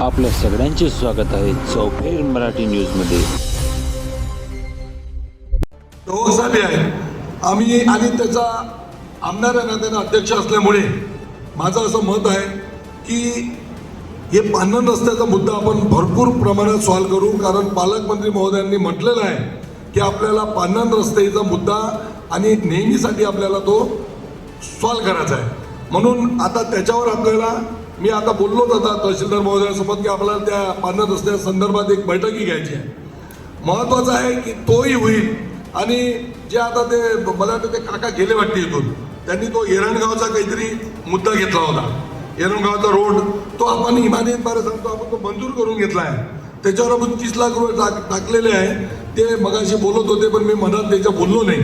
आपल्या सगळ्यांचे स्वागत आहे चौफेर मराठी न्यूजमध्ये. साहेब आहे आम्ही आणि त्याचा आमदार या नात्याने अध्यक्ष असल्यामुळे माझं असं मत आहे की हे पांढरण रस्त्याचा मुद्दा आपण भरपूर प्रमाणात सॉल्व्ह करू. कारण पालकमंत्री महोदयांनी म्हटलेलं आहे की आपल्याला पांढरण रस्त्याचा मुद्दा आणि नेहमीसाठी आपल्याला तो सॉल्व्ह करायचा आहे. म्हणून आता त्याच्यावर आपल्याला मी आता बोललोच होता तहसीलदार महोदयासोबत की आपल्याला त्या पांढरण रस्त्या संदर्भात एक बैठकी घ्यायची आहे. महत्त्वाचं आहे की तोही होईल. आणि जे आता ते मला वाटतं ते काका गेले वाटते इथून, त्यांनी तो एरणगावचा काहीतरी मुद्दा घेतला होता. एरणगावचा रोड तो आपण इमानीत बारे सांगतो आपण तो मंजूर करून घेतला आहे. त्याच्यावर आपण 30 लाख रुपये टाकलेले आहे. ते मगाशी बोलत होते पण मी मनात त्याच्या बोललो नाही.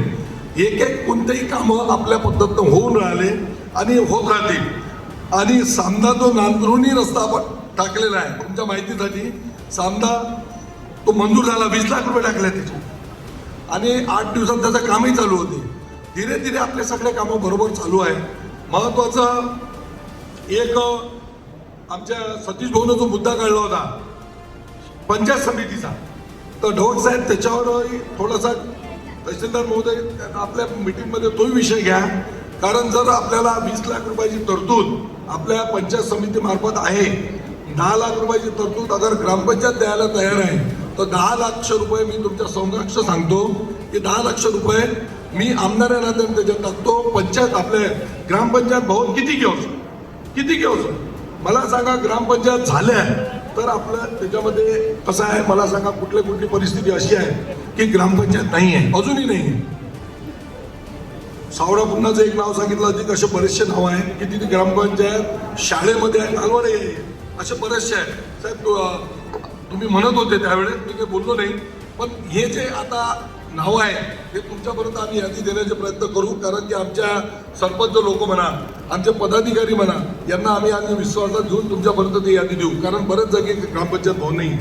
एक एक कोणतेही कामं आपल्या पद्धतीनं होऊन राहिले आणि होत राहतील. आणि सामना तो नांदरुणी रस्ता आपण टाकलेला आहे तुमच्या माहितीसाठी. सामना तो मंजूर झाला, 20 लाख रुपये टाकले त्याचे आणि 8 दिवसात त्याचं कामही चालू होते. धीरे धीरे आपले सगळे कामं बरोबर चालू आहे. महत्त्वाचं एक आमच्या सतीश भाऊनं जो मुद्दा काढला होता पंचायत समितीचा, तर ढोक साहेब त्याच्यावर थोडासा तहसीलदार महोदय आपल्या मीटिंगमध्ये तोही विषय घ्या. कारण जर आपल्याला 20 लाख रुपयाची तरतूद आपल्या पंचायत समितीमार्फत आहे, 10 लाख रुपयाची तरतूद अगर ग्रामपंचायत द्यायला तयार आहे तर 10 लाख रुपये मी तुमच्या समक्ष सांगतो की 10 लाख रुपये मी आमदार या नात्याने त्याच्यात टाकतो. पंचायत आपल्या ग्रामपंचायत भवन किती घेऊ मला सांगा. ग्रामपंचायत झाल्या तर आपलं त्याच्यामध्ये कसं आहे मला सांगा. कुठली परिस्थिती अशी आहे की ग्रामपंचायत नाही आहे, अजूनही नाही आहे. सावडा पुन्हाचं एक नाव सांगितलं होतं, असे बरेचसे नाव आहेत की तिथे ग्रामपंचायत शाळेमध्ये आहे, कालवडे आहे, असे बरेचसे आहेत. साहेब तुम्ही म्हणत होते त्यावेळेस, मी काही बोललो नाही. पण हे जे आता नाव आहे हे तुमच्यापर्यंत आम्ही यादी देण्याचे प्रयत्न करू. कारण की आमच्या सरपंच लोक म्हणा, आमचे पदाधिकारी म्हणा, यांना आम्ही विश्वासात घेऊन तुमच्यापर्यंत ती यादी देऊ. कारण बरेच जागी ग्रामपंचायत भवन नाही.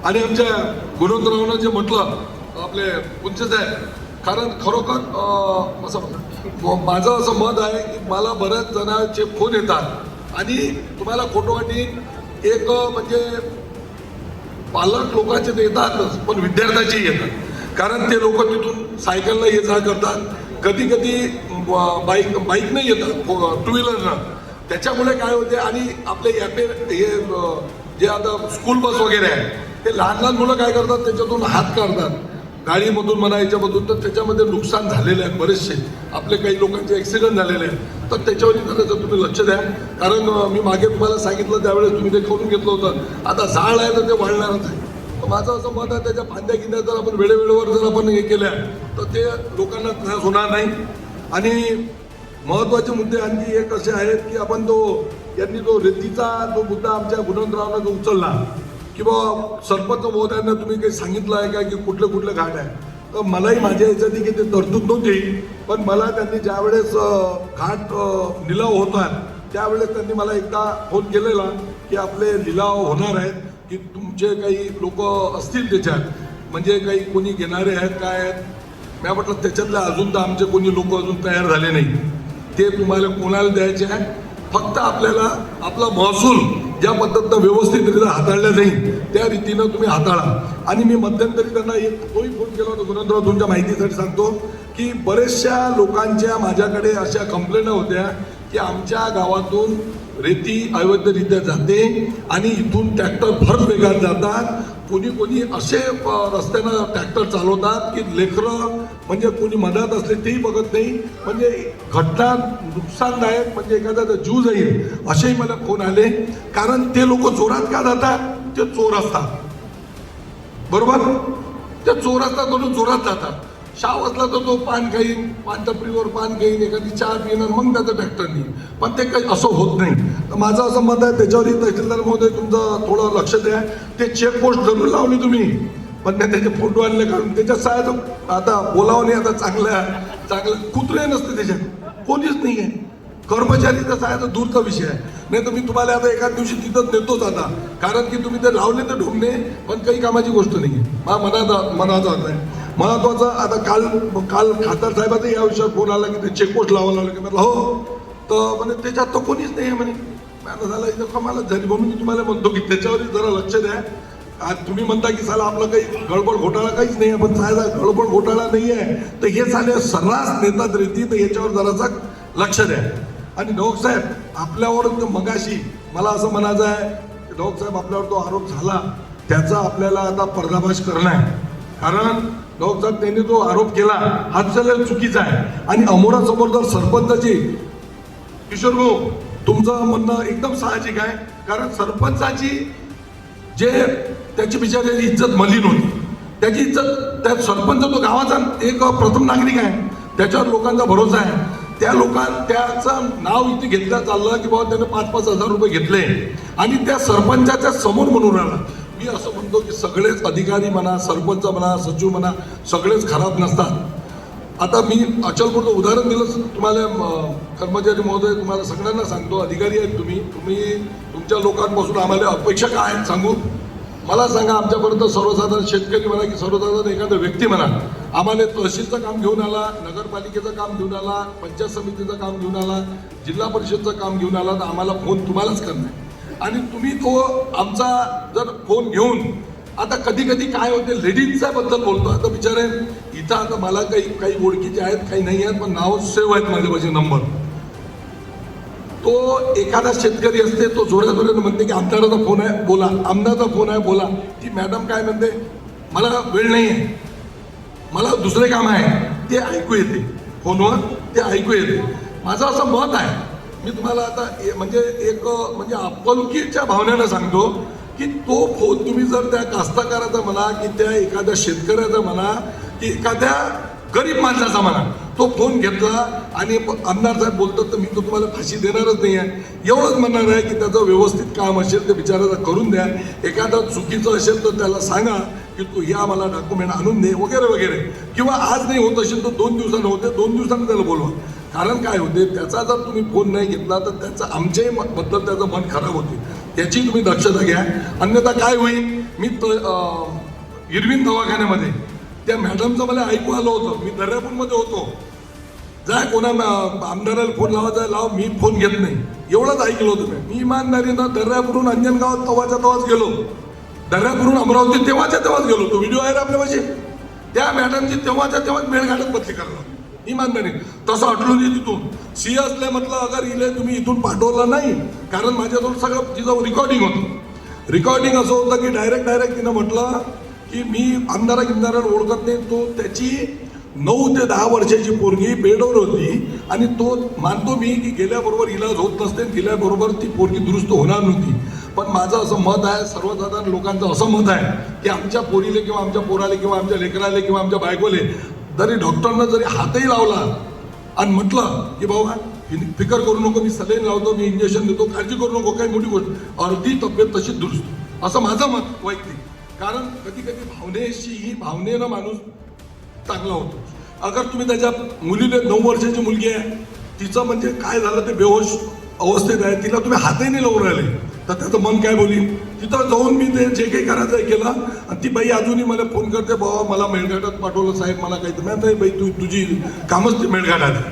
आणि आमच्या गुणवंतरावांना जे म्हटलं आपले उंचच आहे, कारण खरोखर असं माझं असं मत आहे की मला बऱ्याच जणांचे फोन येतात आणि तुम्हाला खोटं वाटेल, एक म्हणजे पालक लोकांचे तर येतातच पण विद्यार्थ्याचे येतात. कारण ते लोक तिथून सायकलला ये जा करतात, कधी कधी बाईकनं येतात, 2 व्हीलरनं. त्याच्यामुळे काय होते आणि आपले हे जे आता स्कूल बस वगैरे आहे ते लहान मुलं काय करतात त्याच्यातून हात काढतात गाडीमधून म्हणा याच्यामधून. तर त्याच्यामध्ये नुकसान झालेले आहेत बरेचसे. आपले काही लोकांचे ॲक्सिडेंट झालेले आहेत. तर त्याच्यावर जरा तुम्ही लक्ष द्या. कारण मी मागे तुम्हाला सांगितलं त्यावेळेस तुम्ही ते करून घेतलं होतं. आता झाड आहे तर ते वाढणारच आहे. तर माझं असं मत आहे त्याच्या फांद्या गिंद्या जर आपण वेळेवर जर आपण हे केल्या तर ते लोकांना त्रास होणार नाही. आणि महत्त्वाचे मुद्दे आणखी एक असे आहेत की आपण यांनी तो रेतीचा जो मुद्दा आमच्या गुणवंतरावांना जो उचलला किंवा सरपंच महोदयांना तुम्ही काही सांगितलं आहे का की कुठले घाट आहे. तर मलाही माझ्या याच्यात की ते तरतूद नव्हती. पण मला त्यांनी ज्यावेळेस घाट लिलाव होतात त्यावेळेस त्यांनी मला एकदा फोन केलेला की आपले लिलाव होणार आहेत की तुमचे काही लोक असतील त्याच्यात, म्हणजे काही कोणी घेणारे आहेत काय आहेत. मी म्हटलं त्याच्यातले अजून तर आमचे कोणी लोक अजून तयार झाले नाही. ते तुम्हाला कोणाला द्यायचे आहे. फक्त आपल्याला आपला महसूल ज्या पद्धतीनं व्यवस्थितरित्या हाताळल्या जाईल त्या रीतीनं तुम्ही हाताळा. आणि मी मध्यंतरी त्यांना एक तोही फोन केला होता गुणवंतराव, तुमच्या माहितीसाठी सांगतो की बरेचशा लोकांच्या माझ्याकडे अशा कंप्लेंट होत्या की आमच्या गावातून रेती अवैधरित्या जाते आणि इथून ट्रॅक्टर भर वेगात जातात. कोणी असे रस्त्यानं ट्रॅक्टर चालवतात की लेकरं म्हणजे कोणी मदत असले तेही बघत नाही. म्हणजे घटना नुकसानदायक, म्हणजे एखाद्याचा जीव जाईल असेही मला फोन आले. कारण ते लोक जोरात का जातात, ते चोर असतात. बरोबर, ते चोर असतात म्हणून जोरात जातात. शाव असला तर तो पान खाईन, पान टपरीवर पान घेईन, एखादी चहा पिणार, मग त्याचं ट्रॅक्टर नाही. पण ते काही असं होत नाही. तर माझं असं मत आहे त्याच्यावरही तहसीलदार महोदय तुमचं थोडं लक्ष द्या. ते चेकपोस्ट जरूर लावली तुम्ही, पण त्याचे फोटो आणले काढून त्याच्यात साहेब आता बोलावं नाही. आता चांगलं कुत्रे नसते त्याच्यात, कोणीच नाही आहे. कर्मचारी तसा आहे तर दूरचा विषय आहे. नाही तर मी तुम्हाला आता एखाद दिवशी तिथंच नेतोच आता. कारण की तुम्ही ते लावले तर ढोंगणे, पण काही कामाची गोष्ट नाही आहे. मनाचा अर्थ आहे. महत्वाचं आता काल खासदार साहेबाचा या विषयावर फोन आला की ते चेकपोस्ट लावायला लागलं की म्हटलं हो, तर म्हणजे त्याच्यात तर कोणीच नाही आहे म्हणे. आता झालं इथं कमालच झाली. म्हणून मी तुम्हाला म्हणतो की त्याच्यावर जरा लक्ष द्या. आज तुम्ही म्हणता की साला आपलं काही गडबड घोटाळा काहीच नाही, पण साला गडबड घोटाळा नाही आहे तर हे साले सर्रास नेतात रीती, तर याच्यावर जरासा लक्ष द्या. आणि ढोक साहेब आपल्यावर मगाशी मला असं म्हणायचं आहे की ढोक साहेब आपल्यावर तो आरोप झाला त्याचा आपल्याला आता पर्दाफाश करणं आहे. कारण ढोक साहेब त्यांनी जो आरोप केला हा चुकीचा आहे. आणि अमोरासमोर जर सरपंचाची, किशोर भाऊ तुमचं म्हणणं एकदम साहजिक आहे. कारण सरपंचाची जे त्याची बिचारी इज्जत मलिन होती, त्याची इज्जत, त्या सरपंच तो गावाचा एक प्रथम नागरिक आहे, त्याच्यावर लोकांचा भरोसा आहे. त्या त्याचं नाव इथे घेतलं चाललं की बाबा त्याने 5-5 हजार रुपये घेतले आणि त्या सरपंचाच्या समोर म्हणून राहिला. मी असं म्हणतो की सगळेच अधिकारी म्हणा, सरपंच म्हणा, सचिव म्हणा, सगळेच खराब नसतात. आता मी अचलपूरचं उदाहरण दिलं तुम्हाला, कर्मचारी महोदय तुम्हाला सगळ्यांना सांगतो, अधिकारी आहेत तुम्ही तुमच्या लोकांपासून आम्हाला अपेक्षा काय आहेत सांगू. मला सांगा, आमच्यापर्यंत सर्वसाधारण शेतकरी म्हणा की सर्वसाधारण एखादा व्यक्ती म्हणा आम्हाला तहसीलचं काम घेऊन आला, नगरपालिकेचं काम घेऊन आला, पंचायत समितीचं काम घेऊन आला, जिल्हा परिषदचं काम घेऊन आला, तर आम्हाला फोन तुम्हालाच करणार. आणि तुम्ही तो आमचा जर फोन घेऊन, आता कधी कधी काय होते लेडीजच्या बद्दल बोलतो. आता बिचारे इथं आता मला काही ओळखीचे आहेत, काही नाही आहेत, पण नाव सेव्ह आहेत माझ्यापाशी नंबर. तो एखादा शेतकरी असते, तो जोराजोराने म्हणते की आमदाराचा फोन आहे बोला, आमदाराचा फोन आहे बोला. ती मॅडम काय म्हणते, मला वेळ नाही आहे, मला दुसरे काम आहे, ते ऐकू येते फोनवर, ते ऐकू येते. माझं असं मत आहे, मी तुम्हाला आता म्हणजे आपुलकीच्या भावनेनं सांगतो की तो फोन तुम्ही जर त्या कास्तकाराचा म्हणा की त्या एखाद्या शेतकऱ्याचा म्हणा की एखाद्या गरीब माणसाचा म्हणा, तो फोन घेतला आणि आमदार साहेब बोलतात तर मी तो तुम्हाला फाशी देणारच नाही आहे. एवढंच म्हणणार आहे की त्याचं व्यवस्थित काम असेल ते बिचाराला करून द्या. एखादा चुकीचं असेल तर त्याला सांगा की तू या मला डॉक्युमेंट आणून दे वगैरे वगैरे. किंवा आज नाही होत असेल तर 2 दिवसानं होते, 2 दिवसानं त्याला बोलवा. कारण काय होते, त्याचा जर तुम्ही फोन नाही घेतला तर त्याचं आमच्याही बद्दल त्याचं मन खराब होते. त्याची तुम्ही दक्षता घ्या. अन्यथा काय होईल, मी इरविन दवाखान्यामध्ये त्या मॅडमचं मला ऐकू आलं होतं, मी दर्यापूरमध्ये होतो, जाय कोणा आमदाराला फोन लावायचा लाव, मी फोन घेत नाही, एवढंच ऐकलं होतं. मी इमानदारीनं दर्यापूरून अंजनगावात तेव्हाच गेलो, दर्यापूरून अमरावती तेव्हाच गेलो. तो व्हिडिओ आहे ना आपल्यापाशी. त्या मॅडमची तेव्हाच मेळघाटात बदली करायला इमानदारी. तसं अटलून तिथून सिरियसली म्हटलं, अगर इले तुम्ही इथून पाठवलं नाही, कारण माझ्याजवळ सगळं तिचं रेकॉर्डिंग होतं. रेकॉर्डिंग असं होतं की डायरेक्ट तिनं म्हटलं की मी आमदाराला ओळखत नाही. तो त्याची 9 ते 10 वर्षाची पोरगी बेडवर होती आणि तो मानतो मी की गेल्याबरोबर इलाज होत नसते, गेल्याबरोबर ती पोरगी दुरुस्त होणार नव्हती. पण माझं असं मत आहे, सर्वसाधारण लोकांचं असं मत आहे की आमच्या पोरीले किंवा आमच्या पोराले किंवा आमच्या लेकराले किंवा आमच्या बायकोले जरी डॉक्टरनं जरी हातही लावला आणि म्हटलं की बाबा फिकर करू नको, मी सलाईन लावतो, मी इंजेक्शन देतो, काळजी करू नको, काही मोठी गोष्ट, अर्धी तब्येत तशीच दुरुस्त, असं माझं मत वैयक्तिक. कारण कधी भावनेनं माणूस चांगला होतो. अगर तुम्ही त्याच्या मुलीने 9 वर्षाची मुलगी आहे, तिचं म्हणजे काय झालं ते बेहोश अवस्थेत आहे, तिला तुम्ही हातही नाही लावून राहिले तर त्याचं मन काय बोलीन. तिथं जाऊन मी ते जे काही करायचं आहे केलं आणि ती बाई अजूनही मला फोन करते, बाबा मला मेळघाटात पाठवलं साहेब, मला काही नाही बाई, तुझी कामच ते मेळघाटात आहे,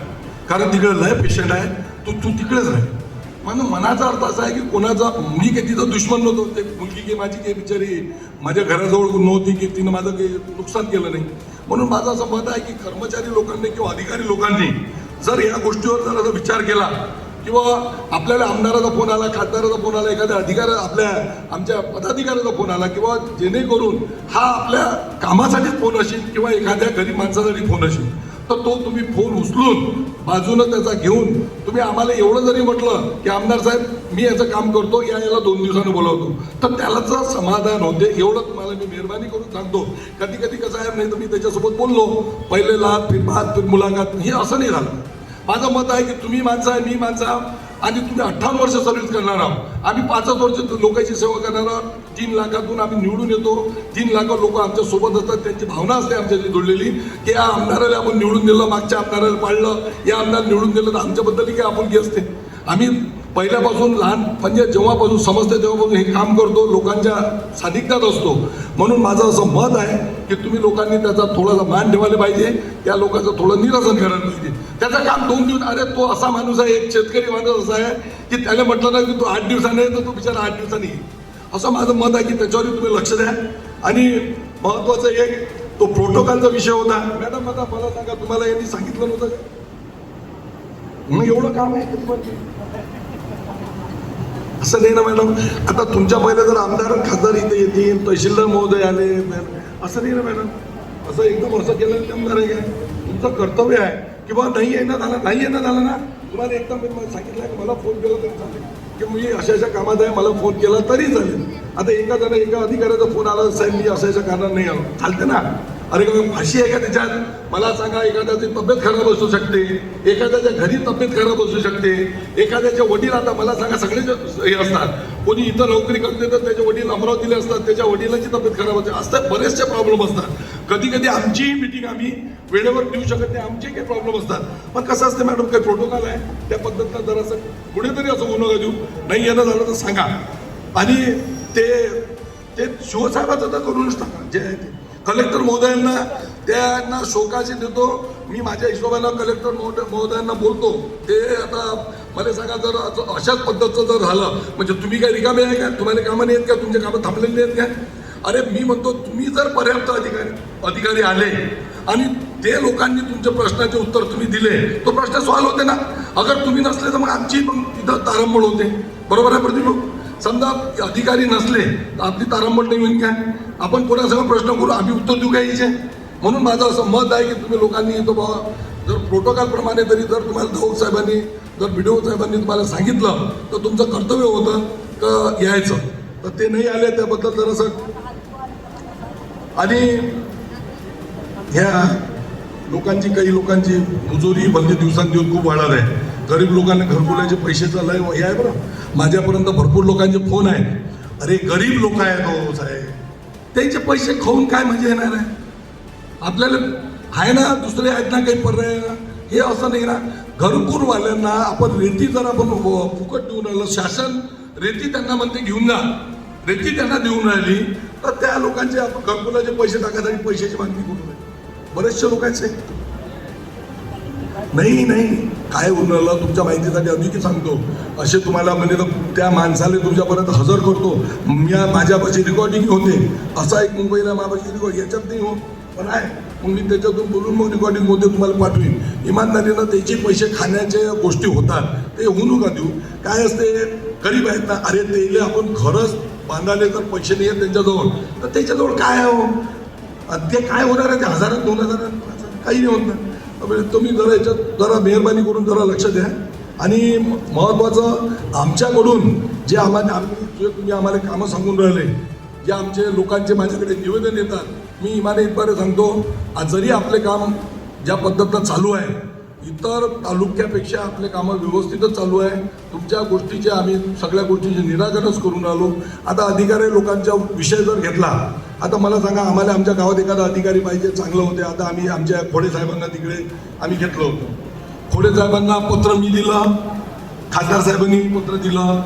कारण तिकडे लय पेशंट आहे, तू तिकडेच राह. माझं मनाचा अर्थ असा आहे की कोणाचा, मी काही तिचा दुश्मन नव्हतो. ते मुलगी काही माझी काही बिचारी माझ्या घराजवळ नव्हती की तिनं माझं काही नुकसान केलं नाही. म्हणून माझं असं मत आहे की कर्मचारी लोकांनी किंवा अधिकारी लोकांनी जर या गोष्टीवर जर असा विचार केला किंवा आपल्याला आमदाराचा फोन आला, खासदाराचा फोन आला, एखाद्या आमच्या पदाधिकाऱ्याचा फोन आला किंवा जेणेकरून हा आपल्या कामासाठीच फोन असेल किंवा एखाद्या गरीब माणसासाठी फोन असेल, तर तो तुम्ही फोन उचलून बाजूनं त्याचा घेऊन तुम्ही आम्हाला एवढं जरी म्हटलं की आमदार साहेब मी याचं काम करतो, याला 2 दिवसानं बोलावतो, तर त्यालाच समाधान होते. एवढं तुम्हाला मी मेहरबानी करून सांगतो. कधी कसं आहे, नाही तर मी त्याच्यासोबत बोललो, पहिले लाभ फिर बात फिर मुलाकात, हे असं नाही झालं. माझं मत आहे की तुम्ही माणसं आहे, मी माणसं आणि तुम्ही 58 वर्ष सर्व्हिस करणार आहोत, आम्ही 5 वर्ष लोकांची सेवा करणार आहोत. 3 लाखातून आम्ही निवडून येतो, 3 लाख लोक आमच्या सोबत असतात, त्यांची भावना असते आमच्याशी जोडलेली की या आमदाराला आपण निवडून दिलं, मागच्या आमदाराला पाळलं, या आमदार निवडून दिलं, तर आमच्याबद्दलही काही आपुलकी असते. आम्ही पहिल्यापासून लहान म्हणजे जेव्हापासून समजते तेव्हापासून हे काम करतो, लोकांच्या सानिध्यात असतो. म्हणून माझं असं मत आहे की तुम्ही लोकांनी त्याचा थोडासा मान ठेवायला पाहिजे, त्या लोकांचं थोडं निरसन करायला पाहिजे. त्याचं काम 2 दिवस. अरे तो असा माणूस आहे, एक शेतकरी माणूस असा आहे की त्याला म्हटलं ना की तू 8 दिवसाने आहे तर तो बिचारा 8 दिवसांनी येईल. असं माझं मत आहे की त्याच्यावर तुम्ही लक्ष द्या. आणि महत्वाचं एक तो प्रोटोकॉलचा विषय होता. मॅडम आता मला सांगा, तुम्हाला यांनी सांगितलं नव्हतं का? मग एवढं काम आहे का तुम्हाला? असं नाही ना मॅडम. आता तुमच्या पहिले जर आमदार खासदार इथे येतील, तहसीलदार महोदय आले, असं नाही ना मॅडम. असं एकदम असं केलं जमणार आहे काय? तुमचं कर्तव्य आहे की बा नाही येणं झालं ना, तुम्हाला एकदम मी सांगितलं की मला फोन केला तरी चालेल की मी अशा कामात आहे, मला फोन केला तरी चालेल. आता एका अधिकाऱ्याचा फोन आला, साहेब मी अशा कारणाने नाही आलो, चालते ना. अरे का फाशी आहे का त्याच्यात? मला सांगा, एखाद्याची तब्येत खराब असू शकते, एखाद्याच्या घरी तब्येत खराब असू शकते, एखाद्याचे वडील, आता मला सांगा सगळेच हे असतात. कोणी इथं नोकरी करते तर त्याचे वडील अमरावतीला असतात, त्याच्या वडिलांची तब्येत खराब होते, असतात बरेचसे प्रॉब्लेम असतात. कधी कधी आमचीही मिटिंग आम्ही वेळेवर देऊ शकत नाही, आमचे काही प्रॉब्लेम असतात. पण कसं असते मॅडम, काही प्रोटोकॉल आहे, त्या पद्धतीनं जरासं पुढे तरी असं होऊ नका देऊ. नाही येणं झालं तर सांगा. आणि ते शिवसाहेबाचं तर करूनच टाका. जे आहे ते कलेक्टर महोदयांना, त्यांना शोकाशी देतो मी, माझ्या हिशोबानं कलेक्टर महोदयांना बोलतो. ते आता मला सांगा, जर अशाच पद्धतीचं जर झालं म्हणजे तुम्ही काय रिकामे आहे का? तुम्हाला कामं नाही आहेत का? तुमचे कामं थांबलेली आहेत का? अरे मी म्हणतो, तुम्ही जर पर्याप्त अधिकारी आले आणि ते लोकांनी तुमच्या प्रश्नाचे उत्तर तुम्ही दिले, तो प्रश्न सॉल्व्ह होते ना. अगर तुम्ही नसले तर मग आमची पण तिथं तारंबळ होते. बरोबर आहे प्रतिभू? समजा अधिकारी नसले तर आपली तारंबळ नाही होईल काय? आपण कोणासंग प्रश्न करू, आम्ही उत्तर देऊ घ्यायचे. म्हणून माझं असं मत आहे की तुम्ही लोकांनी तो बाबा जर प्रोटोकॉल प्रमाणे तरी जर तुम्हाला दौद साहेबांनी, जर BDO साहेबांनी तुम्हाला सांगितलं तर तुमचं कर्तव्य होतं का यायचं. तर ते नाही आले, त्याबद्दल जरासं. आणि ह्या लोकांची, काही लोकांची मुजोरी भलती दिवसांदिवस खूप वाढत आहे. गरीब लोकांना घरकुलाचे पैशाचं लय हे आहे बरं. माझ्यापर्यंत भरपूर लोकांचे फोन आहेत. अरे गरीब लोक आहेत हो साहेब, त्यांचे पैसे खाऊन काय मजा येणार आहे? आपल्याला आहे ना, दुसरे आहेत ना काही पर्याय. हे असं नाही ना. घरकुलवाल्यांना आपण रेती जर आपण फुकट देऊन राहिलं, शासन रेती त्यांना म्हणते घेऊन जा, रेती त्यांना देऊन राहिली, तर त्या लोकांचे आपण घरकुलाचे पैसे टाकायसाठी पैशाची मागणी करू नये. बरेचसे लोकांचे नाही काय होऊन राहिलं तुमच्या माहितीसाठी अधिक सांगतो. असे तुम्हाला म्हणजे त्या माणसाला तुमच्यापर्यंत हजर करतो. माझ्यापाशी रेकॉर्डिंग होते. असा एक मुंबईला माझ्यापाशी रेकॉर्ड याच्यात नाही हो, पण आहे. मग मी त्याच्यातून बोलून मग रेकॉर्डिंग मध्ये तुम्हाला पाठवीन. इमानदारीनं त्याचे पैसे खाण्याच्या गोष्टी होतात, ते होऊ नका देऊ. काय असते, गरीब आहेत ना, अरे त्याला आपण खरंच बांधायला तर पैसे नाही आहेत त्यांच्याजवळ, तर त्याच्याजवळ काय आहे हो? ते काय होणार आहे? ते 1000 2000 काही नाही होत ना. तुम्ही जरा याच्यात जरा मेहरबानी करून जरा लक्ष द्या. आणि महत्त्वाचं, आमच्याकडून जे तुम्ही आम्हाला कामं सांगून राहिले, जे आमचे लोकांचे माझ्याकडे निवेदन येतात, मी इमानतपणे सांगतो, आज जरी आपले काम ज्या पद्धतीनं चालू आहे, इतर तालुक्यापेक्षा आपले कामं व्यवस्थितच चालू आहे. तुमच्या गोष्टीचे आम्ही सगळ्या गोष्टीचे निराकरणच करून आलो. आता अधिकारी लोकांचा विषय जर घेतला, आता मला सांगा, आम्हाला आमच्या गावात एखादा अधिकारी पाहिजे, चांगलं होते. आता आम्ही आमच्या खोडे साहेबांना तिकडे आम्ही घेतलो होतो. खोडे साहेबांना पत्र मी दिलं, खासदार साहेबांनी पत्र दिलं.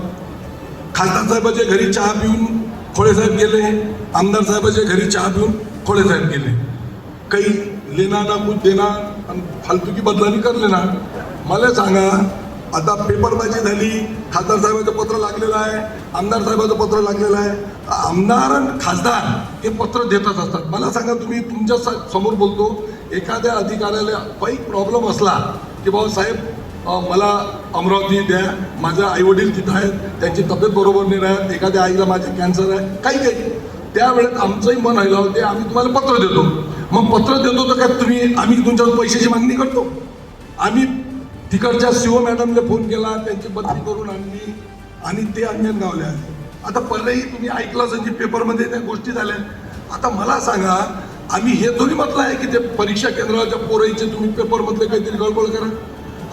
खासदार साहेबाच्या घरी चहा पिऊन खोडे साहेब गेले, आमदार साहेबाच्या घरी चहा पिऊन खोडे साहेब गेले. काही लेना ना कुछ देना आणि फालतुकी बदलानी कर लेना. मला सांगा, आता पेपरबाजी झाली, खासदार साहेबाचं पत्र लागलेलं आहे, आमदार साहेबाचं पत्र लागलेलं आहे. आमदार आणि खासदार हे पत्र देतच असतात. मला सांगा, तुम्ही तुमच्या समोर बोलतो, एखाद्या अधिकाऱ्याला काही प्रॉब्लेम असला की बाबा साहेब मला अमरावती द्या, माझे आईवडील तिथं आहेत, त्यांची तब्येत बरोबर नाही राहत, एखाद्या आईला माझे कॅन्सर आहे, काही त्यावेळेस आमचंही मन व्हायला होते, आम्ही तुम्हाला पत्र देतो. मग पत्र देतो तर काय आम्ही तुमच्यावर पैशाची मागणी करतो? आम्ही तिकडच्या CO मॅडमला फोन केला, त्यांची बदली करून आणली आणि ते अंजनगावले आले. आता पर्यायी तुम्ही ऐकलं असेल पेपरमध्ये त्या गोष्टी झाल्या. आता मला सांगा, आम्ही हे थोडी म्हटलं आहे की ते परीक्षा केंद्राच्या पोराईचे तुम्ही पेपरमधले काहीतरी गडबड करा,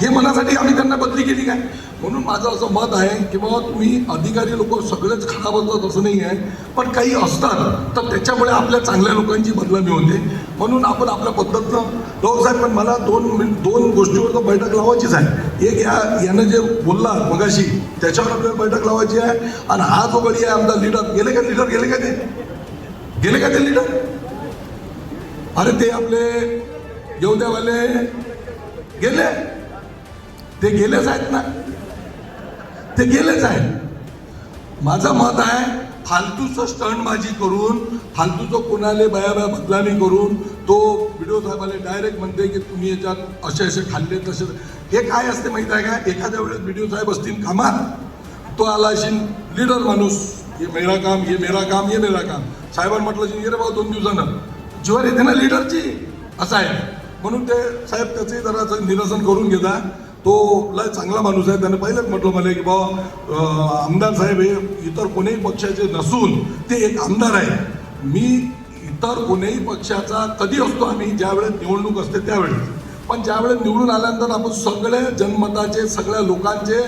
हे मनासाठी आम्ही त्यांना बदली केली काय? म्हणून माझं असं मत आहे की बाबा तुम्ही अधिकारी लोक सगळेच खराब असतात असं नाही आहे, पण काही असतात तर त्याच्यामुळे आपल्या चांगल्या लोकांची बदनामी होते. म्हणून आपण आपल्या पद्धतीनं साहेब, पण मला दोन गोष्टीवर तर बैठक लावायचीच आहे. एक यानं जे बोलला मगाशी त्याच्यावर आपल्याला बैठक लावायची आहे. आणि हा जो गडी आहे आमचा लीडर गेले का ते लीडर? अरे ते आपले येऊद्यावाले गेले, ते गेलेच आहेत ना, ते गेलेच आहेत. माझं मत आहे फालतूचं स्टंटबाजी करून, फालतूचं कोणाले बया बदलामी करून तो व्हिडिओ साहेबाला डायरेक्ट म्हणते की तुम्ही याच्यात असे असे खाल्ले तसे. हे काय असते माहिती आहे का, एखाद्या वेळेस व्हिडिओ साहेब असतील कामात, तो आला असेल लीडर माणूस, हे मेरा काम, हे मेरा काम, हे मेरा काम. साहेबांनी म्हटलं असेल रे बाबा 2 दिवसानं जीवार येते ना लीडरची, असं आहे. म्हणून ते साहेब त्याचे जरा निरसन करून घेता. तो लय चांगला माणूस आहे. त्याने पहिलेच म्हटलं मला की बाबा आमदार साहेब हे इतर कोणीही पक्षाचे नसून ते एक आमदार आहे. मी इतर कोणीही पक्षाचा कधी असतो आम्ही, ज्यावेळेस निवडणूक असते त्यावेळेस, पण ज्यावेळेस निवडून आल्यानंतर आपण सगळे जनमताचे, सगळ्या लोकांचे,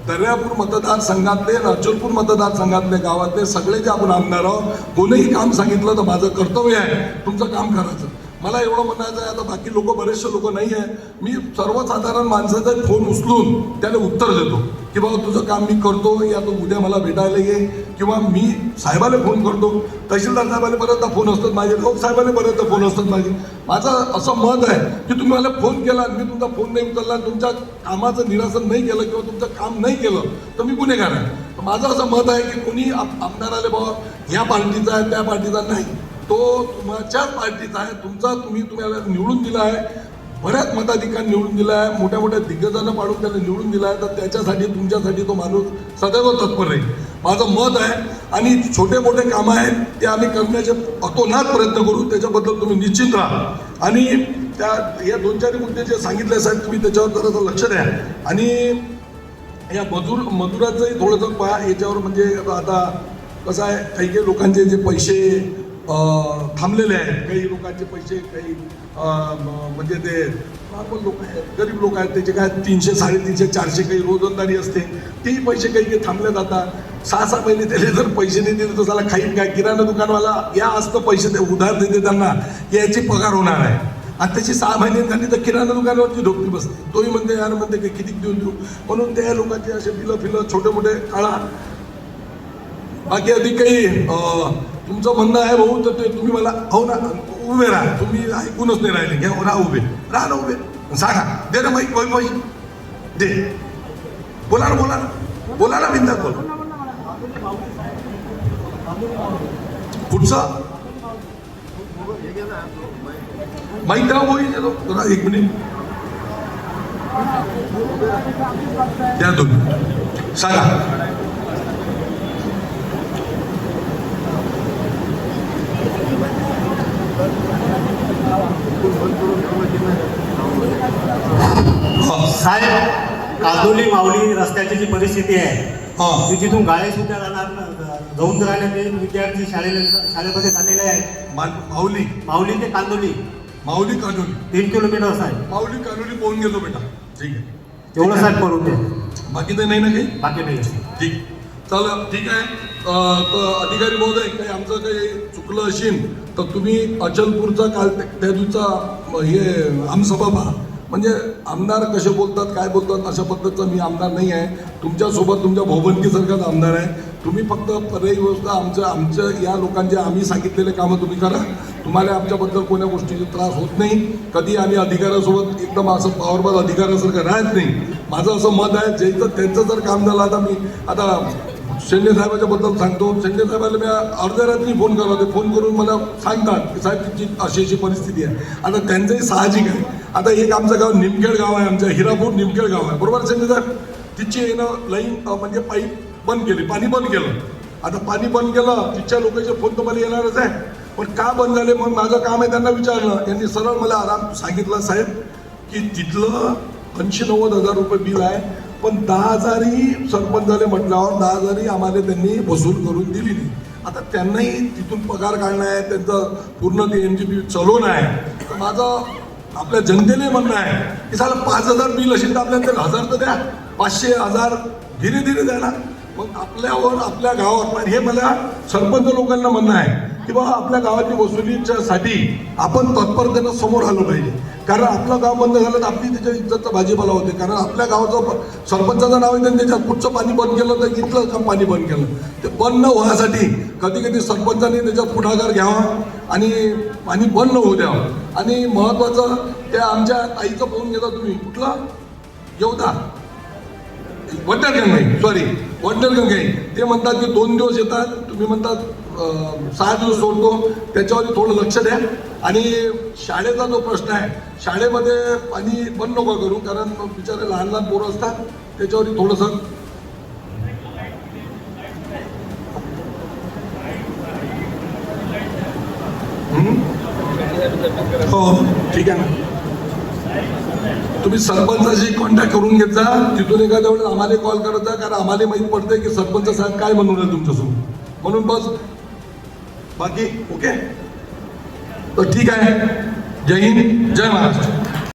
दर्यापूर मतदारसंघातले, अचलपूर मतदारसंघातले, गावातले सगळे जे आपण आमदार आहोत, कोणीही काम सांगितलं तर माझं कर्तव्य आहे तुमचं काम करायचं. मला एवढं म्हणायचं आहे, आता बाकी लोक, बरेचसे लोक नाही आहे, मी सर्वसाधारण माणसाचा फोन उचलून त्याला उत्तर देतो की बाबा तुझं काम मी करतो, या तो उद्या मला भेटायला ये, किंवा मी साहेबाला फोन करतो, तहसीलदार साहेबाला बऱ्याचदा फोन असतात माझे, लोक साहेबाला बऱ्याचदा फोन असतात माझे. माझं असं मत आहे की तुम्ही मला फोन केला, मी तुमचा फोन नाही उचलला, तुमच्या कामाचं निरासन नाही केलं किंवा तुमचं काम नाही केलं तर मी गुन्हेगार आहे. माझं असं मत आहे की कोणी आमदाराला बाबा ह्या पार्टीचा आहे त्या पार्टीचा नाही, तो तुमच्याच पार्टीचा आहे, तुम्हाला निवडून दिला आहे, बऱ्याच मताधिकाऱ्यांनी निवडून दिला आहे, मोठ्या मोठ्या दिग्गजांना पाडून त्याला निवडून दिला आहे, तर त्याच्यासाठी तुमच्यासाठी तो माणूस सदैव तत्पर राहील, माझं मत आहे. आणि छोटे मोठे कामं आहेत ते आम्ही करण्याचे अतोनात प्रयत्न करू, त्याच्याबद्दल तुम्ही निश्चित राहा. आणि या 2-4 मुद्दे जे सांगितले साहेब, तुम्ही त्याच्यावर जरासं लक्ष द्या. आणि या मजुराचंही थोडंसं पहा याच्यावर, म्हणजे आता कसं आहे, काही लोकांचे जे पैसे थांबलेले आहेत, काही लोकांचे पैसे, काही म्हणजे ते नॉर्मल लोक आहेत, गरीब लोक आहेत, त्याचे काय 300, 350, 400 काही रोजंदारी असते, तेही पैसे काही थांबले जातात. 6-6 महिने त्याला जर पैसे नाही दिले तर त्याला खाईल काय. किराणा दुकानवाला या असतं पैसे ते उधार देते त्यांना, याची पगार होणार आहे, आणि त्याची 6 महिने झाली तर किराणा दुकानावरची ढोकती बसते, तोही म्हणते यार म्हणते की किती देऊन देऊ. म्हणून त्या लोकांचे असे फिलं छोटे मोठे काढा. बाकी अधिक काही तुमचं म्हणणं आहे भाऊ, तर ते तुम्ही मला हो ना उभे राहा, तुम्ही ऐकूनच नाही राहिले, घ्या राहा उभे, राहा ना उभे, सांगा दे ना माईक पैसे दे, बोला ना बोला ना बोला ना बिंदात बोला. पुढचं माईक द्या बोल, 1 मिनिट द्या, 2 सांगा. साहेब, काजोली माऊली रस्त्याची जी परिस्थिती आहे ती जिथून गाळे सुद्धा जाऊन राहिल्याने विद्यार्थी शाळेमध्ये चाललेले आहेत. माऊली ते कांदोली, माऊली कानोली 3 किलोमीटर साहेब. माऊली कानोली पोहून गेलो बेटा, ठीक आहे, तेवढं साहेब करून दे, बाकी तर नाही ना काही, बाकी नाही. ठीक, चला ठीक आहे. तर अधिकारी महोदय, काही आमचं काही चुकलं असेल तर तुम्ही अचलपूरचा काल त्या दिवसा हे आमसभा पहा. म्हणजे आमदार कसे बोलतात, काय बोलतात, अशा पद्धतीचा मी आमदार नाही आहे. तुमच्यासोबत तुमच्या भोवबंदीसारखाच आमदार आहे. तुम्ही फक्त पर्यायी व्यवस्था आमच्या या लोकांचे आम्ही सांगितलेले कामं तुम्ही करा. तुम्हाला आमच्याबद्दल कोण्या गोष्टीचा त्रास होत नाही. कधी आम्ही अधिकाऱ्यासोबत एकदम असं पॉवरबल अधिकाऱ्यासारखं राहत नाही. माझं असं मत आहे, ज्याचं त्यांचं जर काम झालं, आता शेंडे साहेबाच्या बद्दल सांगतो. शेंडे साहेबाला मी अर्ध्या रात्री फोन केला होते, फोन करून मला सांगतात की साहेब तुमची अशी अशी परिस्थिती आहे. आता त्यांचंही साहजिक आहे. आता एक आमचं गाव निमखेड गाव आहे, आमच्या हिरापूर निमखेड गाव आहे, बरोबर शेंडे साहेब. तिची येणं लाईन म्हणजे पाईप बंद केली, पाणी बंद केलं. आता पाणी बंद केलं, तिच्या लोकांचे फोन तुम्हाला येणारच आहे, पण का बंद झाले. मग माझं काम आहे त्यांना विचारलं. त्यांनी सरळ मला आराम सांगितलं साहेब की तिथलं 80-90 हजार रुपये बिल आहे, पण 10,000ही सरपंच झाले म्हटल्यावर 10,000ही आम्हाला त्यांनी वसूल करून दिली नाही. आता त्यांनाही तिथून पगार काढणं आहे, त्यांचं पूर्ण ते MGP चालवणं आहे. तर माझं आपल्या जनतेने म्हणणं आहे की साला 5,000 बिल असेल तर आपल्याला 1,000 तर द्या, 500, 1000 धीरे धीरे द्या ना. मग आपल्यावर आपल्या गावात हे मला सरपंच लोकांना म्हणणं आहे की बाबा आपल्या गावाची वसुलीच्यासाठी आपण तत्परतेनं समोर आलो पाहिजे. कारण आपलं गाव बंद झालं तर आपली त्याच्या इज्जतचा भाजीपाला होते. कारण आपल्या गावाचं सरपंचाचं नाव आहे त्यांनी त्याच्यात पुढचं पाणी बंद केलं तर इथलं काम पाणी बंद केलं. ते बंद न होण्यासाठी कधी कधी सरपंचांनी त्याच्यात पुढाकार घ्यावा आणि पाणी बंद न होऊ द्यावं. आणि महत्त्वाचं त्या आमच्या ताईचं पाहून घेता तुम्ही कुठलं येऊदा वडनेरगंगाई ते म्हणतात की 2 दिवस येतात, तुम्ही म्हणतात 6 दिवस सोडतो. त्याच्यावर थोडं लक्ष द्या. आणि शाळेचा जो प्रश्न आहे शाळेमध्ये पाणी बंद नको करू, कारण बिचारे लहान लहान पोरं असतात त्याच्यावर थोडंसं हो ठीक आहे ना. तुम्ही सरपंचाशी कॉन्टॅक्ट करून घेत जा, तिथून एखाद्या वेळेस आम्हाला कॉल करत जा, कारण आम्हाला माहीत पडतंय की सरपंच साहेब काय म्हणून आहे तुमच्यासोबत. म्हणून बस बाकी ओके तर ठीक आहे. जय हिंद जय महाराष्ट्र.